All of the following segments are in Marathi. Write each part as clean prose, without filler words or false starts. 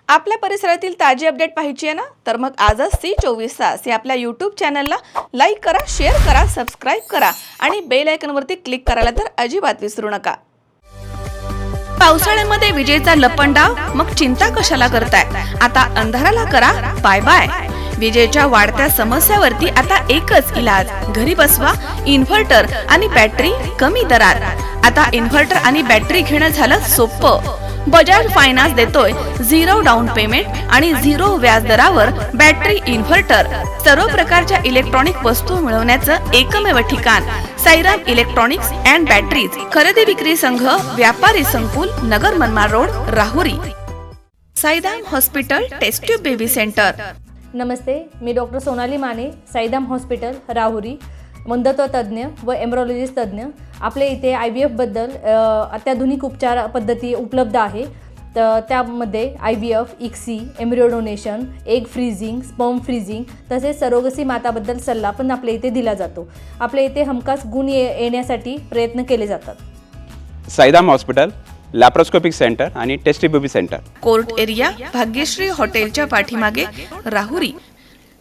आपल्या परिसरातील ताजी अपडेट पाहिजे ना, तर मग आजच C24 तास या आपल्या YouTube चॅनलला लाईक करा, शेअर करा, सबस्क्राईब करा आणि बेल आयकॉनवरती क्लिक करायला तर अजिबात विसरू नका। पावसाळ्यामध्ये विजेचा लपंडाव, मग चिंता कशाला करताय? आता अंधाराला करा बाय बाय। विजेच्या वाढत्या समस्यावरती आता एकच इलाज, घरी बसवा इन्व्हर्टर आणि बॅटरी कमी दरात। आता इन्व्हर्टर आणि बॅटरी घेणं झालं सोपं। बजाज फायनान्स देतोय 0 डाऊन पेमेंट आणि 0 व्याज दरावर बॅटरी इन्व्हर्टर। सर्व प्रकारच्या इलेक्ट्रॉनिक वस्तू मिळवण्याचं एकमेव ठिकाण साईराम इलेक्ट्रॉनिक्स अँड बॅटरीज। खरेदी विक्री संघ, व्यापारी संकुल, Nagar Manmad road, Rahuri. Sairam hospital test tube baby centre. नमस्ते, मी डॉक्टर सोनाली माने, साईदाम हॉस्पिटल राहुरी, मंदत्व तज्ज्ञ व एम्ब्रॉलॉजिस्ट तज्ज्ञ। आपल्या इथे IVF बद्दल अत्याधुनिक उपचार पद्धती उपलब्ध आहे। तर त्यामध्ये IVF, ICSI, embryo donation, egg freezing, sperm freezing तसेच सरोगसी माताबद्दल सल्ला पण आपल्या इथे दिला जातो। आपल्या इथे हमखास गुण येण्यासाठी प्रयत्न केले जातात। साईदाम हॉस्पिटल लॅप्रोस्कोपिक सेंटर आणि test baby centre, court area, Bhagyashree हॉटेलच्या पाठीमागे, राहुरी।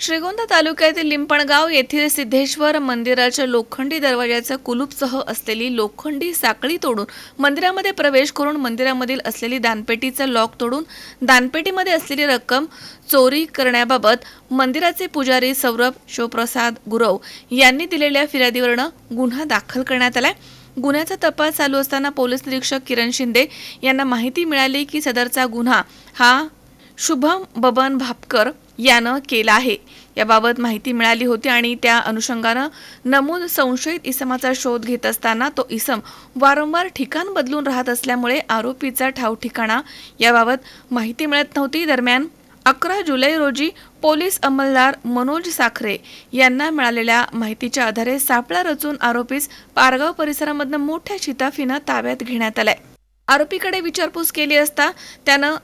श्रीगोंदा तालुक्यातील लिंपणगाव येथील सिद्धेश्वर मंदिराच्या लोखंडी दरवाजाच्या कुलूपसह असलेली लोखंडी साखळी तोडून मंदिरामध्ये प्रवेश करून मंदिरामधील असलेली दानपेटीचा लॉक तोडून दानपेटीमध्ये असलेली रक्कम चोरी करण्याबाबत मंदिराचे पुजारी सौरभ शिवप्रसाद गुरव यांनी दिलेल्या फिर्यादीवरून गुन्हा दाखल करण्यात आलाय। गुन्ह्याचा तपास चालू असताना पोलीस निरीक्षक किरण शिंदे यांना माहिती मिळाली की सदरचा गुन्हा हा शुभम बबन भापकर यानं केला आहे। याबाबत माहिती मिळाली होती आणि त्या अनुषंगानं नमूद संशयित इसमाचा शोध घेत असताना तो इसम वारंवार ठिकाण बदलून राहत असल्यामुळे आरोपीचा ठाव ठिकाणा याबाबत माहिती मिळत नव्हती। दरम्यान 11 जुलै रोजी पोलीस अंमलदार मनोज साखरे यांना मिळालेल्या माहितीच्या आधारे सापळा रचून आरोपीस पारगाव परिसरामधून मोठ्या शिताफीनं ताब्यात घेण्यात आलाय। आरोपीकडे विचारपूस केली असता त्यानं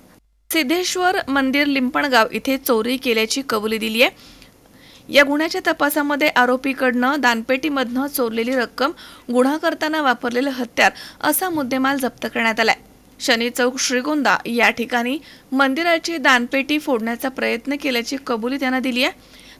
सिद्धेश्वर मंदिर लिंपणगाव इथे चोरी केल्याची कबुली दिली आहे। या गुन्ह्याच्या तपासामध्ये आरोपीकडनं दानपेटीमधनं चोरलेली रक्कम, गुन्हा करताना वापरलेलं हत्यार असा मुद्देमाल जप्त करण्यात आलाय। शनी चौक श्रीगोंदा या ठिकाणी मंदिराची दानपेटी फोडण्याचा प्रयत्न केल्याची कबुली त्यानं दिली आहे।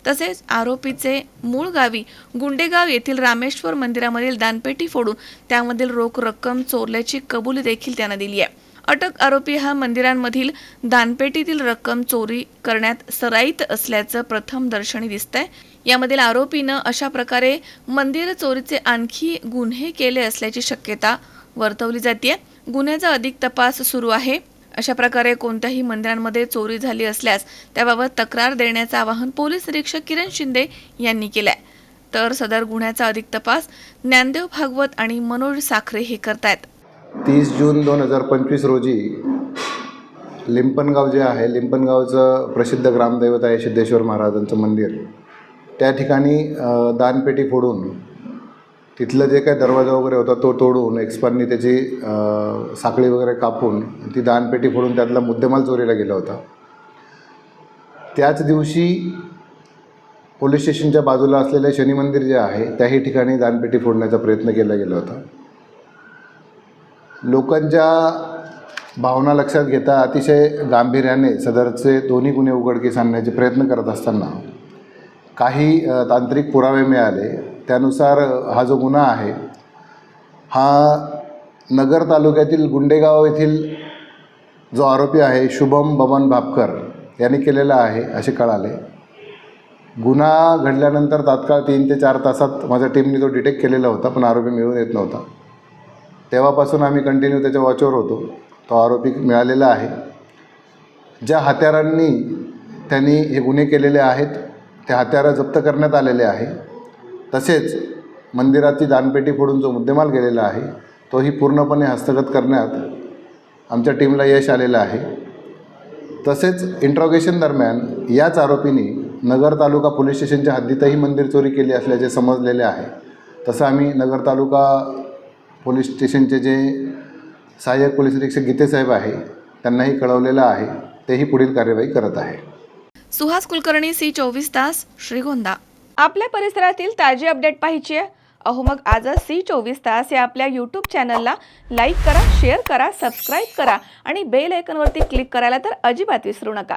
तसेच आरोपीचे मूळ गावी गुंडेगाव येथील रामेश्वर मंदिरामधील दानपेटी फोडून त्यामधील रोख रक्कम चोरल्याची कबुली देखील त्यानं दिली आहे। अटक आरोपी हा मंदिरांमधील दानपेटीतील रक्कम चोरी करण्यात सराईत असल्याचं प्रथम दर्शनी दिसतंय। यामधील आरोपीनं अशा प्रकारे मंदिर चोरीचे आणखी गुन्हे केले असल्याची शक्यता वर्तवली जाते। गुन्ह्याचा अधिक तपास सुरू आहे। अशा प्रकारे कोणत्याही मंदिरांमध्ये चोरी झाली असल्यास त्याबाबत तक्रार देण्याचं आवाहन पोलीस निरीक्षक किरण शिंदे यांनी केलंय। तर सदर गुन्ह्याचा अधिक तपास ज्ञानदेव भागवत आणि मनोज साखरे हे करतायत। 30 जून 2025 रोजी लिंपणगाव जे आहे, लिंपणगावचं प्रसिद्ध ग्रामदैवत आहे सिद्धेश्वर महाराजांचं मंदिर, त्या ठिकाणी दानपेटी फोडून तिथलं जे काही दरवाजा वगैरे होता तो तोडून एक्सपर्टनी त्याची साखळी वगैरे कापून ती दानपेटी फोडून त्यातला मुद्देमाल चोरीला गेला होता। त्याच दिवशी पोलीस स्टेशनच्या बाजूला असलेले शनी मंदिर जे आहे त्याही ठिकाणी दानपेटी फोडण्याचा प्रयत्न केला गेला होता। लोकांच्या भावना लक्षात घेता अतिशय गांभीर्याने सदरचे दोन्ही गुन्हे उघडकीस आणण्याचे प्रयत्न करत असताना काही तांत्रिक पुरावे मिळाले। त्यानुसार हा जो गुन्हा आहे हा नगर तालुक्यातील गुंडेगाव येथील जो आरोपी आहे शुभम बबन भापकर यांनी केलेला आहे असे कळाले। गुन्हा घडल्यानंतर तात्काळ 3 ते 4 तासात माझ्या टीमने तो डिटेक्ट केलेला होता, पण आरोपी मिळून येत नव्हता। तेव्हापासून आम्ही कंटिन्यू त्याच्या वॉचवर होतो। तो आरोपी मिळालेला आहे। ज्या हत्यारांनी त्यांनी हे गुन्हे केलेले आहेत त्या हत्यारं जप्त करण्यात आलेले आहे। तसेच मंदिराची दानपेटी फोडून जो मुद्देमाल गेलेला आहे तोही पूर्णपणे हस्तगत करण्यात आमच्या टीमला यश आलेलं आहे। तसेच इंट्रॉगेशन दरम्यान याच आरोपींनी नगर तालुका पोलीस स्टेशनच्या हद्दीतही मंदिर चोरी केली असल्याचे समजलेले आहे। तसं आम्ही नगर तालुका पोलीस स्टेशनचे जे सहाय्यक पोलीस निरीक्षक गीतेसाहेब आहे त्यांनाही कळवलेलं आहे, तेही पुढील कार्यवाही करत आहे। सुहास कुलकर्णी, C24 तास, श्रीगोंदा। आपल्या परिसरातील ताजी अपडेट पाहिजे अहो मग आजच C24 या आपल्या यूट्यूब चॅनलला लाईक करा, शेअर करा, सबस्क्राईब करा आणि बेल आयकॉनवरती क्लिक करायला तर अजिबात विसरू नका.